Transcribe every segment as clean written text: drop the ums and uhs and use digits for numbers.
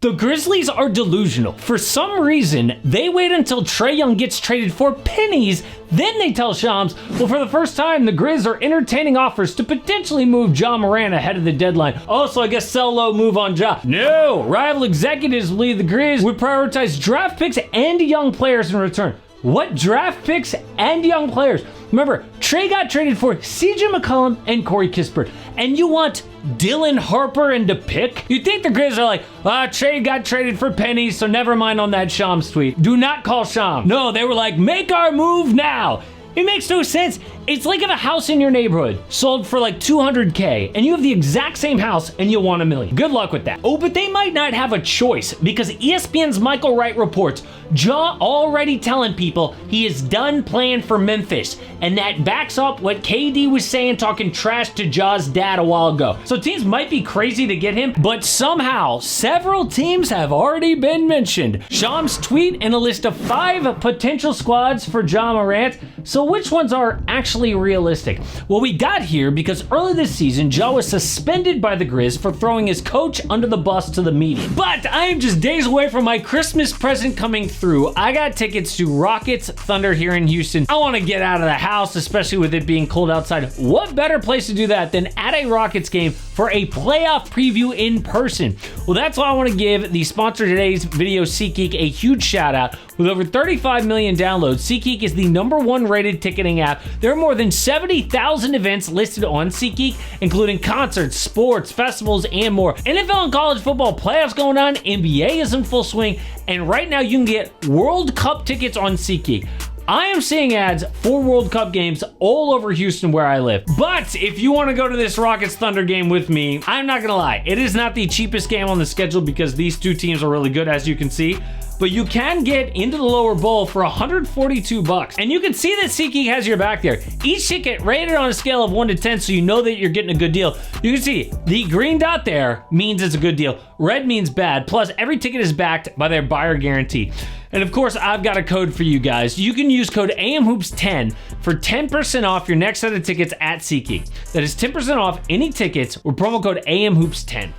The Grizzlies are delusional. For some reason, they wait until Trae Young gets traded for pennies, then they tell Shams, well, for the first time, the Grizz are entertaining offers to potentially move Ja Morant ahead of the deadline. Oh, so I guess sell low, move on Ja. No! Rival executives believe the Grizz would prioritize draft picks and young players in return. What draft picks and young players? Remember, Trae got traded for CJ McCollum and Corey Kispert. And you want Dylan Harper and a pick? You'd think the Grizz are like, Trae got traded for pennies, so never mind on that Shams tweet. Do not call Shams. No, they were like, make our move now. It makes no sense. It's like if a house in your neighborhood sold for like $200K and you have the exact same house and you want $1 million. Good luck with that. Oh, but they might not have a choice because ESPN's Michael Wright reports Ja already telling people he is done playing for Memphis, and that backs up what KD was saying talking trash to Ja's dad a while ago. So teams might be crazy to get him, but somehow several teams have already been mentioned. Shams tweet and a list of 5 potential squads for Ja Morant. So which ones are actually realistic? Well, we got here because early this season, Ja was suspended by the Grizz for throwing his coach under the bus to the media. But I am just days away from my Christmas present coming through. I got tickets to Rockets Thunder here in Houston. I want to get out of the house, especially with it being cold outside. What better place to do that than at a Rockets game for a playoff preview in person? Well, that's why I want to give the sponsor of today's video, SeatGeek, a huge shout out. With over 35 million downloads, SeatGeek is the #1 rated ticketing app. There are more than 70,000 events listed on SeatGeek, including concerts, sports, festivals, and more. NFL and college football playoffs going on, NBA is in full swing, and right now you can get World Cup tickets on SeatGeek. I am seeing ads for World Cup games all over Houston where I live. But if you want to go to this Rockets Thunder game with me, I'm not going to lie. It is not the cheapest game on the schedule because these two teams are really good, as you can see. But you can get into the lower bowl for $142. And you can see that SeatGeek has your back there. Each ticket rated on a scale of 1 to 10, so you know that you're getting a good deal. You can see the green dot there means it's a good deal. Red means bad. Plus, every ticket is backed by their buyer guarantee. And of course, I've got a code for you guys. You can use code AMHOOPS10 for 10% off your next set of tickets at SeatGeek. That is 10% off any tickets with promo code AMHOOPS10.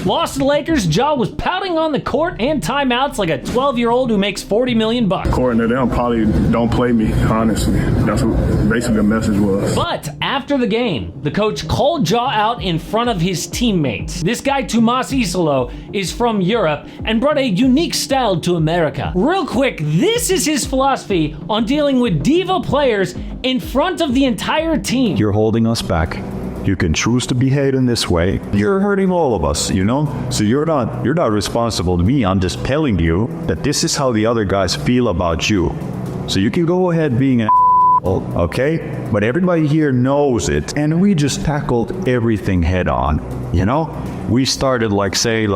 Lost to the Lakers, Ja was pouting on the court and timeouts like a 12-year-old who makes $40 million. According to them, probably don't play me, honestly. That's what basically the message was. But after the game, the coach called Ja out in front of his teammates. This guy, Tomas Isolo, is from Europe and brought a unique style to America. Real quick, this is his philosophy on dealing with diva players in front of the entire team. You're holding us back. You can choose to behave in this way. You're hurting all of us, you know? So you're not responsible to me. I'm just telling you that this is how the other guys feel about you. So you can go ahead being an okay? But everybody here knows it. And we just tackled everything head on, you know? We started okay,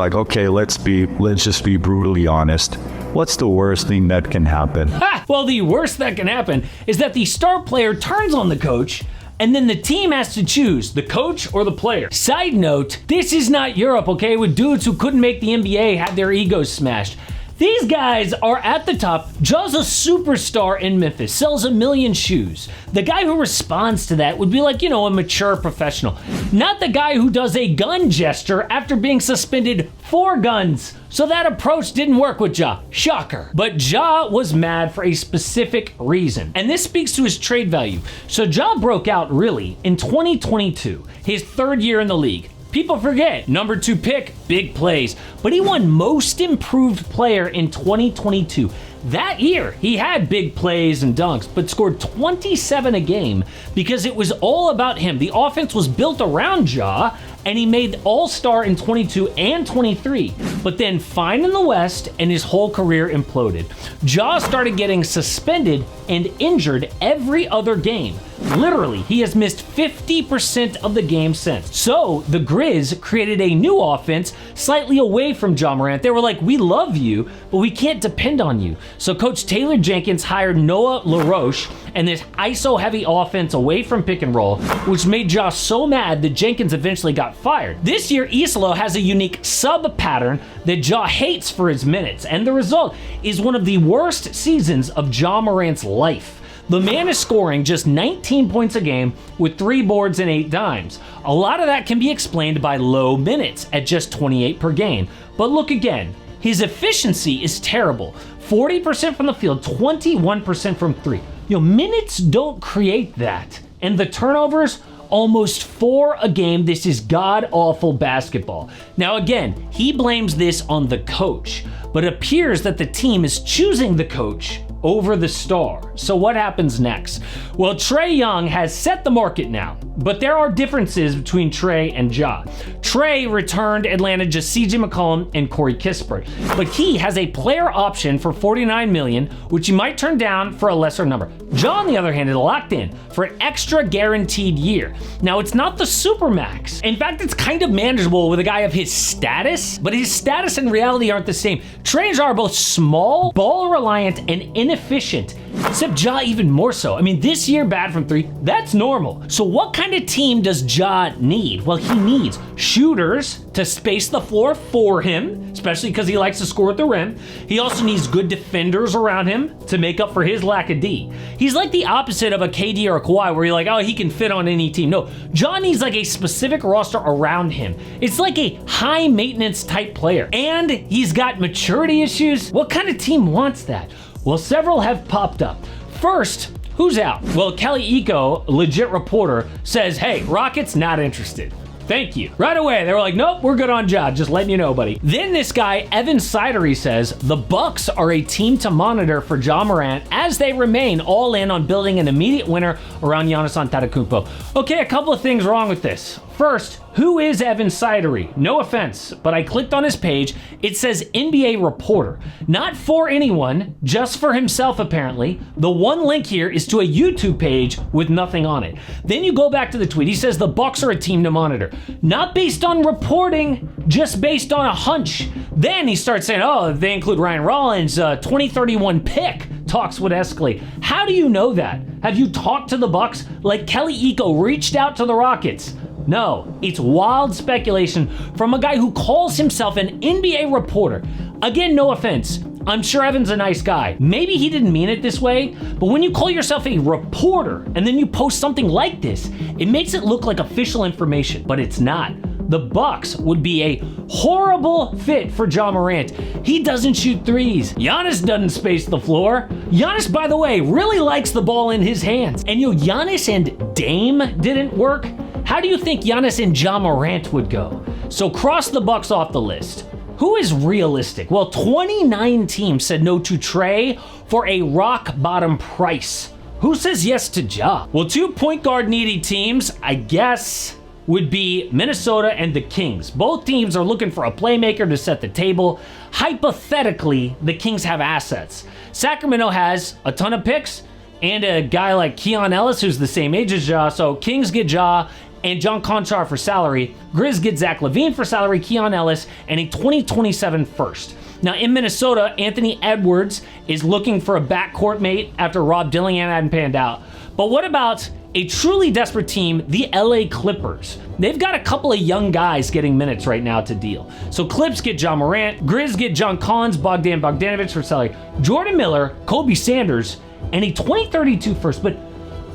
let's just be brutally honest. What's the worst thing that can happen? Well, the worst that can happen is that the star player turns on the coach, and then the team has to choose the coach or the player. Side note, this is not Europe, okay? With dudes who couldn't make the NBA had their egos smashed. These guys are at the top. Ja's a superstar in Memphis, sells 1 million shoes. The guy who responds to that would be like, a mature professional. Not the guy who does a gun gesture after being suspended for guns. So that approach didn't work with Ja. Shocker. But Ja was mad for a specific reason. And this speaks to his trade value. So Ja broke out really in 2022, his 3rd year in the league. People forget, #2 pick, big plays. But he won Most Improved Player in 2022. That year, he had big plays and dunks, but scored 27 a game because it was all about him. The offense was built around Ja, and he made All-Star in 22 and 23, but then fine in the West, and his whole career imploded. Ja started getting suspended and injured every other game. Literally, he has missed 50% of the game since. So, the Grizz created a new offense slightly away from Ja Morant. They were like, we love you, but we can't depend on you. So Coach Taylor Jenkins hired Noah LaRoche and this ISO-heavy offense away from pick and roll, which made Ja so mad that Jenkins eventually got fired. This year, Isolo has a unique sub-pattern that Ja hates for his minutes, and the result is one of the worst seasons of Ja Morant's life. The man is scoring just 19 points a game with 3 boards and 8 dimes. A lot of that can be explained by low minutes at just 28 per game. But look again, his efficiency is terrible. 40% from the field, 21% from 3. Minutes don't create that. And the turnovers, almost 4 a game. This is god-awful basketball. Now again, he blames this on the coach, but it appears that the team is choosing the coach over the star. So what happens next? Well, Trae Young has set the market now, but there are differences between Trae and Ja. Trae returned Atlanta just CJ McCollum and Corey Kispert, but he has a player option for $49 million, which he might turn down for a lesser number. Ja, on the other hand, is locked in for an extra guaranteed year. Now, it's not the supermax. In fact, it's kind of manageable with a guy of his status, but his status and reality aren't the same. Trae and Ja are both small, ball-reliant, and inefficient, except Ja even more so. I mean, this year bad from 3, that's normal. So what kind of team does Ja need? Well, he needs shooters to space the floor for him, especially because he likes to score at the rim. He also needs good defenders around him to make up for his lack of D. He's like the opposite of a KD or a Kawhi, where you're like, oh, he can fit on any team. No, Ja needs like a specific roster around him. It's like a high maintenance type player. And he's got maturity issues. What kind of team wants that? Well, several have popped up. First, who's out? Well, Kelly Iko, legit reporter, says, hey, Rockets not interested. Thank you. Right away, they were like, nope, we're good on Ja, just letting you know, buddy. Then this guy, Evan Sidery, says, the Bucks are a team to monitor for Ja Morant as they remain all in on building an immediate winner around Giannis Antetokounmpo. Okay, a couple of things wrong with this. First, who is Evan Sidery? No offense, but I clicked on his page. It says NBA reporter. Not for anyone, just for himself apparently. The one link here is to a YouTube page with nothing on it. Then you go back to the tweet. He says the Bucks are a team to monitor. Not based on reporting, just based on a hunch. Then he starts saying, oh, if they include Ryan Rollins, 2031 pick. Talks would escalate. How do you know that? Have you talked to the Bucks? Like Kelly Iko reached out to the Rockets? No, it's wild speculation from a guy who calls himself an NBA reporter. Again, no offense. I'm sure Evan's a nice guy. Maybe he didn't mean it this way, but when you call yourself a reporter and then you post something like this, it makes it look like official information, but it's not. The Bucks would be a horrible fit for Ja Morant. He doesn't shoot threes. Giannis doesn't space the floor. Giannis, by the way, really likes the ball in his hands. And Giannis and Dame didn't work. How do you think Giannis and Ja Morant would go? So cross the Bucks off the list. Who is realistic? Well, 29 teams said no to Trae for a rock bottom price. Who says yes to Ja? Well, 2 point guard needy teams, I guess, would be Minnesota and the Kings. Both teams are looking for a playmaker to set the table. Hypothetically, the Kings have assets. Sacramento has a ton of picks and a guy like Keon Ellis, who's the same age as Ja. So Kings get Ja and John Conchar for salary. Grizz get Zach LaVine for salary, Keon Ellis, and a 2027 first. Now in Minnesota, Anthony Edwards is looking for a backcourt mate after Rob Dillingham hadn't panned out. But what about a truly desperate team, the LA Clippers? They've got a couple of young guys getting minutes right now to deal. So Clips get Ja Morant, Grizz get John Collins, Bogdan Bogdanovic for salary, Jordan Miller, Kobe Sanders, and a 2032 first. But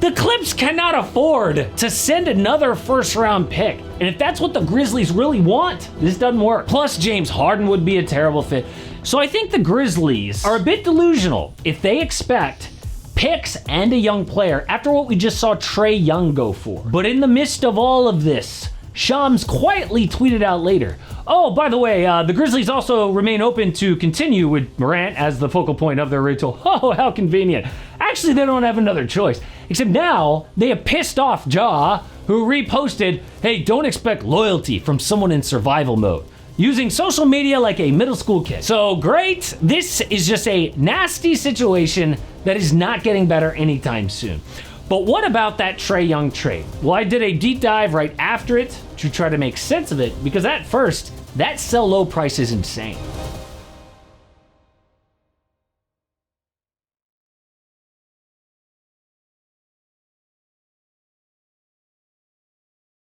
the Clips cannot afford to send another first round pick. And if that's what the Grizzlies really want, this doesn't work. Plus, James Harden would be a terrible fit. So I think the Grizzlies are a bit delusional if they expect picks and a young player after what we just saw Trae Young go for. But in the midst of all of this, Shams quietly tweeted out later, oh, by the way, the Grizzlies also remain open to continue with Morant as the focal point of their ritual. Oh, how convenient. Actually, they don't have another choice. Except now, they have pissed off Ja, who reposted, hey, don't expect loyalty from someone in survival mode, using social media like a middle school kid. So great, this is just a nasty situation that is not getting better anytime soon. But what about that Trae Young trade? Well, I did a deep dive right after it to try to make sense of it, because at first, that sell low price is insane.